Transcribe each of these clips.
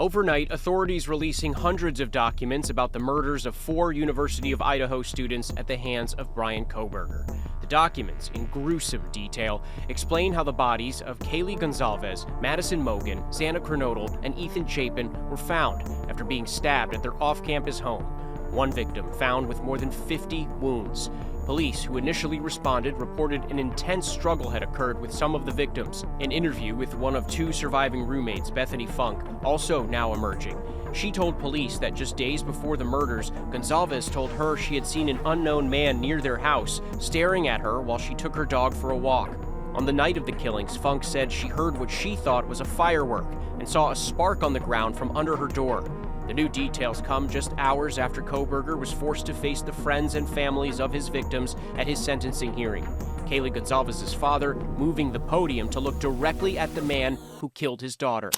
Overnight, authorities releasing hundreds of documents about the murders of 4 University of Idaho students at the hands of Bryan Kohberger. The documents, in gruesome detail, explain how the bodies of Kaylee Gonzalez, Madison Mogen, Xana Kernodle, and Ethan Chapin were found after being stabbed at their off-campus home. One victim found with more than 50 wounds. Police who initially responded reported an intense struggle had occurred with some of the victims. An interview with one of 2 surviving roommates, Bethany Funk, also now emerging. She told police that just days before the murders, Gonzalez told her she had seen an unknown man near their house, staring at her while she took her dog for a walk. On the night of the killings, Funk said she heard what she thought was a firework and saw a spark on the ground from under her door. The new details come just hours after Kohberger was forced to face the friends and families of his victims at his sentencing hearing. Kaylee Gonzalez's father moving the podium to look directly at the man who killed his daughter.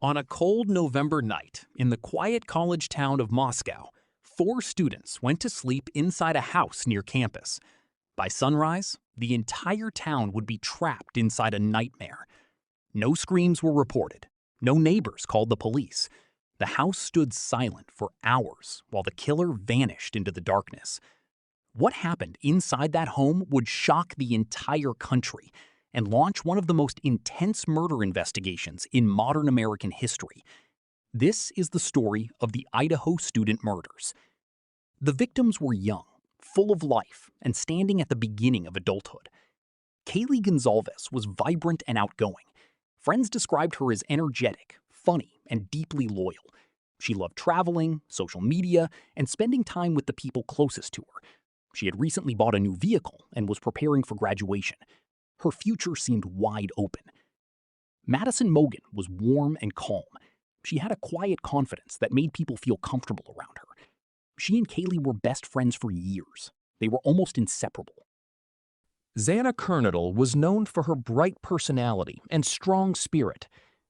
On a cold November night in the quiet college town of Moscow, 4 students went to sleep inside a house near campus. By sunrise, the entire town would be trapped inside a nightmare. No screams were reported. No neighbors called the police. The house stood silent for hours while the killer vanished into the darkness. What happened inside that home would shock the entire country and launch one of the most intense murder investigations in modern American history. This is the story of the Idaho student murders. The victims were young, full of life, and standing at the beginning of adulthood. Kaylee Gonzalez was vibrant and outgoing. Friends described her as energetic, funny, and deeply loyal. She loved traveling, social media, and spending time with the people closest to her. She had recently bought a new vehicle and was preparing for graduation. Her future seemed wide open. Madison Mogen was warm and calm. She had a quiet confidence that made people feel comfortable around her. She and Kaylee were best friends for years. They were almost inseparable. Xana Kernodle was known for her bright personality and strong spirit.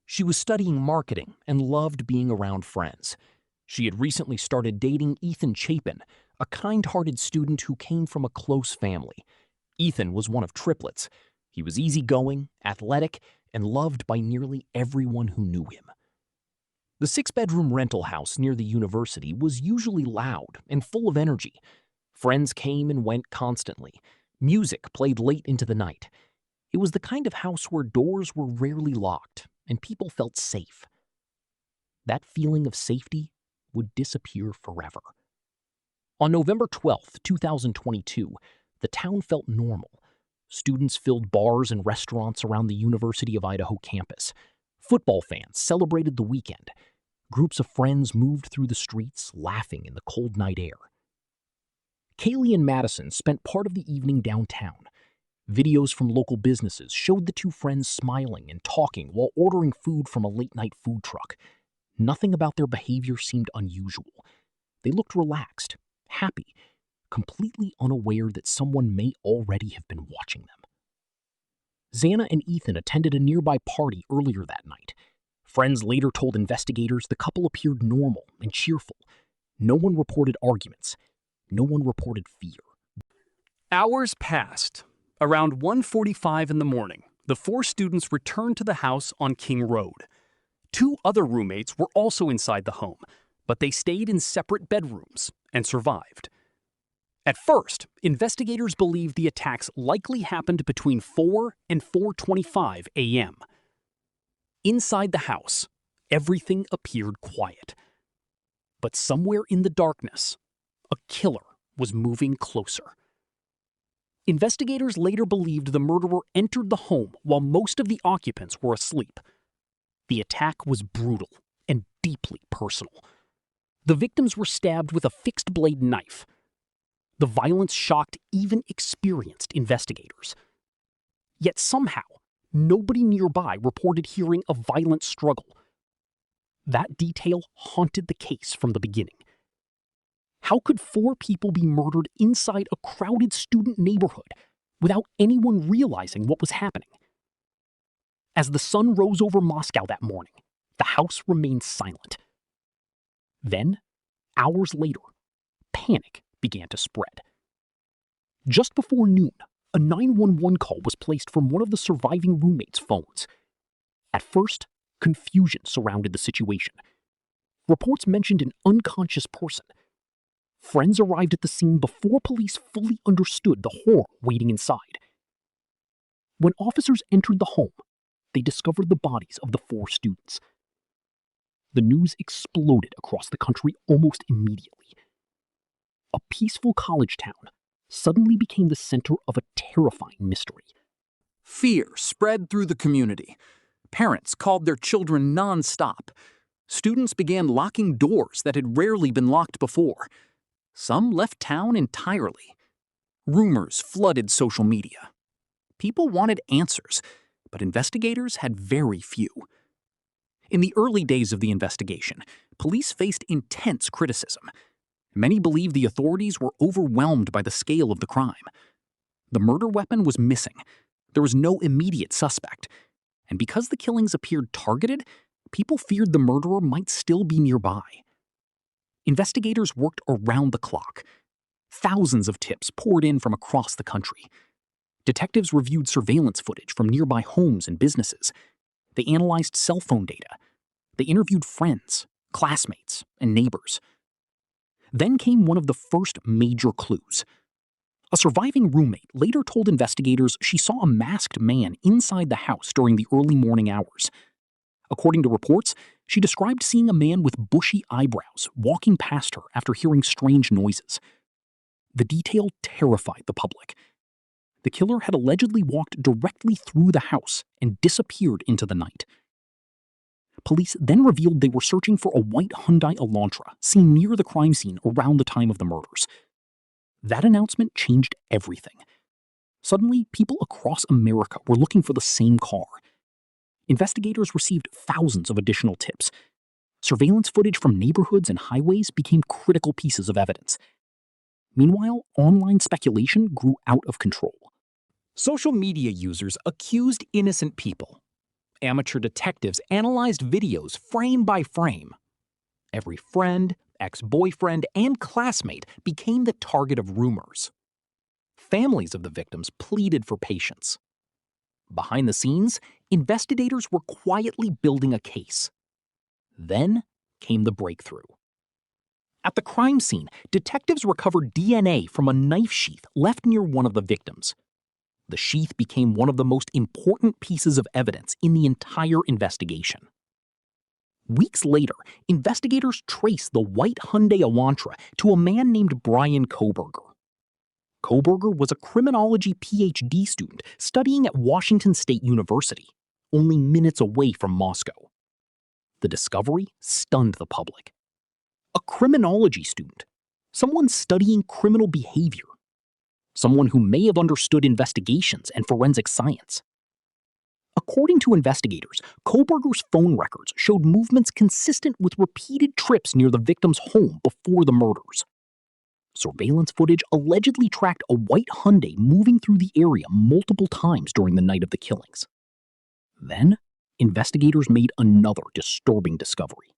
She was studying marketing and loved being around friends. She had recently started dating Ethan Chapin, a kind-hearted student who came from a close family. Ethan was one of triplets. He was easygoing, athletic, and loved by nearly everyone who knew him. The 6-bedroom rental house near the university was usually loud and full of energy. Friends came and went constantly. Music played late into the night. It was the kind of house where doors were rarely locked and people felt safe. That feeling of safety would disappear forever. On November 12, 2022, the town felt normal. Students filled bars and restaurants around the University of Idaho campus. Football fans celebrated the weekend. Groups of friends moved through the streets, laughing in the cold night air. Kaylee and Madison spent part of the evening downtown. Videos from local businesses showed the 2 friends smiling and talking while ordering food from a late-night food truck. Nothing about their behavior seemed unusual. They looked relaxed, happy, completely unaware that someone may already have been watching them. Xana and Ethan attended a nearby party earlier that night. Friends later told investigators the couple appeared normal and cheerful. No one reported arguments. No one reported fear. Hours passed. Around 1:45 in the morning, the 4 students returned to the house on King Road. 2 other roommates were also inside the home, but they stayed in separate bedrooms and survived. At first, investigators believed the attacks likely happened between 4 and 4:25 a.m. Inside the house, everything appeared quiet. But somewhere in the darkness, a killer was moving closer. Investigators later believed the murderer entered the home while most of the occupants were asleep. The attack was brutal and deeply personal. The victims were stabbed with a fixed-blade knife. The violence shocked even experienced investigators. Yet somehow, nobody nearby reported hearing a violent struggle. That detail haunted the case from the beginning. How could 4 people be murdered inside a crowded student neighborhood without anyone realizing what was happening? As the sun rose over Moscow that morning, the house remained silent. Then, hours later, panic began to spread. Just before noon, a 911 call was placed from one of the surviving roommates' phones. At first, confusion surrounded the situation. Reports mentioned an unconscious person. Friends arrived at the scene before police fully understood the horror waiting inside. When officers entered the home, they discovered the bodies of the 4 students. The news exploded across the country almost immediately. A peaceful college town suddenly became the center of a terrifying mystery. Fear spread through the community. Parents called their children non-stop. Students began locking doors that had rarely been locked before. Some left town entirely. Rumors flooded social media. People wanted answers, but investigators had very few. In the early days of the investigation, police faced intense criticism. Many believed the authorities were overwhelmed by the scale of the crime. The murder weapon was missing. There was no immediate suspect. And because the killings appeared targeted, people feared the murderer might still be nearby. Investigators worked around the clock. Thousands of tips poured in from across the country. Detectives reviewed surveillance footage from nearby homes and businesses. They analyzed cell phone data. They interviewed friends, classmates, and neighbors. Then came one of the first major clues. A surviving roommate later told investigators she saw a masked man inside the house during the early morning hours. According to reports, she described seeing a man with bushy eyebrows walking past her after hearing strange noises. The detail terrified the public. The killer had allegedly walked directly through the house and disappeared into the night. Police then revealed they were searching for a white Hyundai Elantra seen near the crime scene around the time of the murders. That announcement changed everything. Suddenly, people across America were looking for the same car. Investigators received thousands of additional tips. Surveillance footage from neighborhoods and highways became critical pieces of evidence. Meanwhile, online speculation grew out of control. Social media users accused innocent people. Amateur detectives analyzed videos frame by frame. Every friend, ex-boyfriend, and classmate became the target of rumors. Families of the victims pleaded for patience. Behind the scenes, investigators were quietly building a case. Then came the breakthrough. At the crime scene, detectives recovered DNA from a knife sheath left near one of the victims. The sheath became one of the most important pieces of evidence in the entire investigation. Weeks later, investigators traced the white Hyundai Elantra to a man named Bryan Kohberger. Kohberger was a criminology PhD student studying at Washington State University, only minutes away from Moscow. The discovery stunned the public. A criminology student, someone studying criminal behavior, someone who may have understood investigations and forensic science. According to investigators, Kohberger's phone records showed movements consistent with repeated trips near the victim's home before the murders. Surveillance footage allegedly tracked a white Hyundai moving through the area multiple times during the night of the killings. Then, investigators made another disturbing discovery.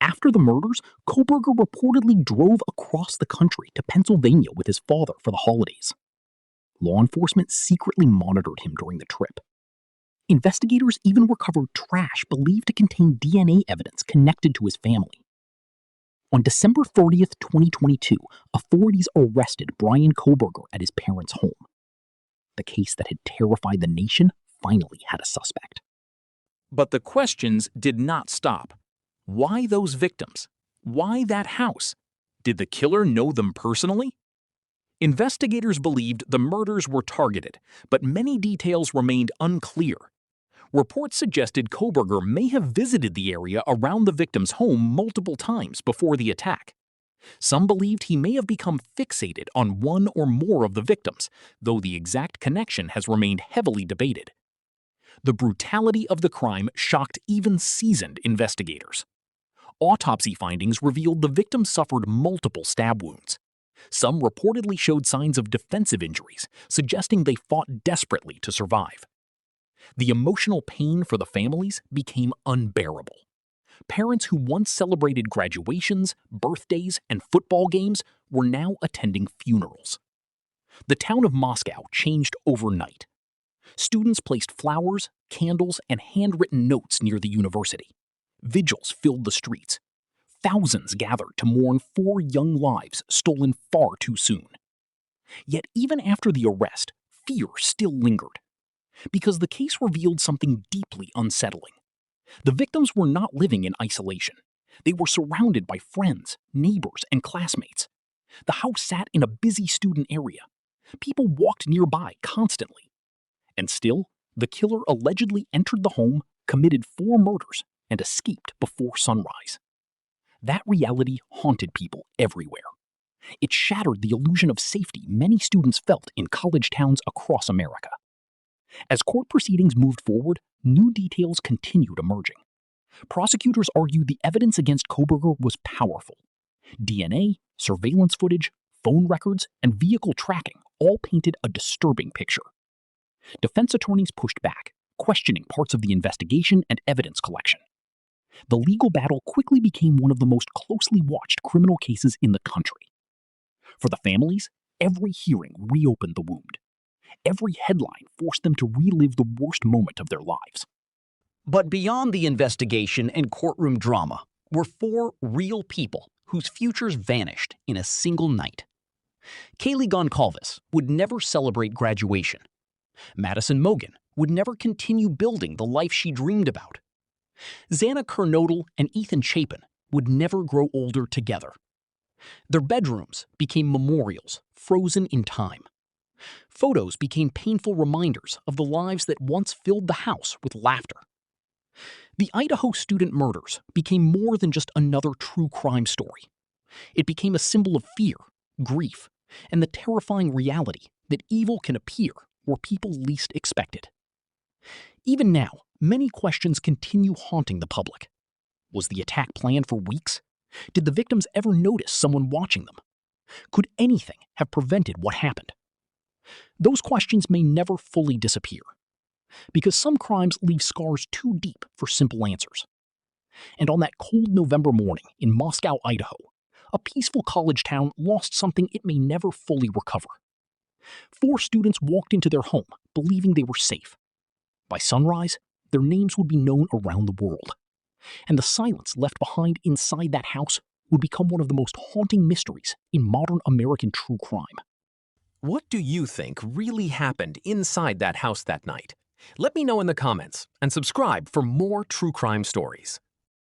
After the murders, Kohberger reportedly drove across the country to Pennsylvania with his father for the holidays. Law enforcement secretly monitored him during the trip. Investigators even recovered trash believed to contain DNA evidence connected to his family. On December 30th, 2022, authorities arrested Bryan Kohberger at his parents' home. The case that had terrified the nation finally had a suspect. But the questions did not stop. Why those victims? Why that house? Did the killer know them personally? Investigators believed the murders were targeted, but many details remained unclear. Reports suggested Kohberger may have visited the area around the victim's home multiple times before the attack. Some believed he may have become fixated on one or more of the victims, though the exact connection has remained heavily debated. The brutality of the crime shocked even seasoned investigators. Autopsy findings revealed the victim suffered multiple stab wounds. Some reportedly showed signs of defensive injuries, suggesting they fought desperately to survive. The emotional pain for the families became unbearable. Parents who once celebrated graduations, birthdays, and football games were now attending funerals. The town of Moscow changed overnight. Students placed flowers, candles, and handwritten notes near the university. Vigils filled the streets. Thousands gathered to mourn 4 young lives stolen far too soon. Yet even after the arrest, fear still lingered. Because the case revealed something deeply unsettling. The victims were not living in isolation. They were surrounded by friends, neighbors, and classmates. The house sat in a busy student area. People walked nearby constantly. And still, the killer allegedly entered the home, committed 4 murders, and escaped before sunrise. That reality haunted people everywhere. It shattered the illusion of safety many students felt in college towns across America. As court proceedings moved forward, new details continued emerging. Prosecutors argued the evidence against Kohberger was powerful. DNA, surveillance footage, phone records, and vehicle tracking all painted a disturbing picture. Defense attorneys pushed back, questioning parts of the investigation and evidence collection. The legal battle quickly became one of the most closely watched criminal cases in the country. For the families, every hearing reopened the wound. Every headline forced them to relive the worst moment of their lives. But beyond the investigation and courtroom drama were 4 real people whose futures vanished in a single night. Kaylee Goncalves would never celebrate graduation. Madison Mogan would never continue building the life she dreamed about. Xana Kernodle and Ethan Chapin would never grow older together. Their bedrooms became memorials, frozen in time. Photos became painful reminders of the lives that once filled the house with laughter. The Idaho student murders became more than just another true crime story. It became a symbol of fear, grief, and the terrifying reality that evil can appear where people least expect it. Even now, many questions continue haunting the public. Was the attack planned for weeks? Did the victims ever notice someone watching them? Could anything have prevented what happened? Those questions may never fully disappear, because some crimes leave scars too deep for simple answers. And on that cold November morning in Moscow, Idaho, a peaceful college town lost something it may never fully recover. 4 students walked into their home believing they were safe. By sunrise, their names would be known around the world. And the silence left behind inside that house would become one of the most haunting mysteries in modern American true crime. What do you think really happened inside that house that night? Let me know in the comments and subscribe for more true crime stories.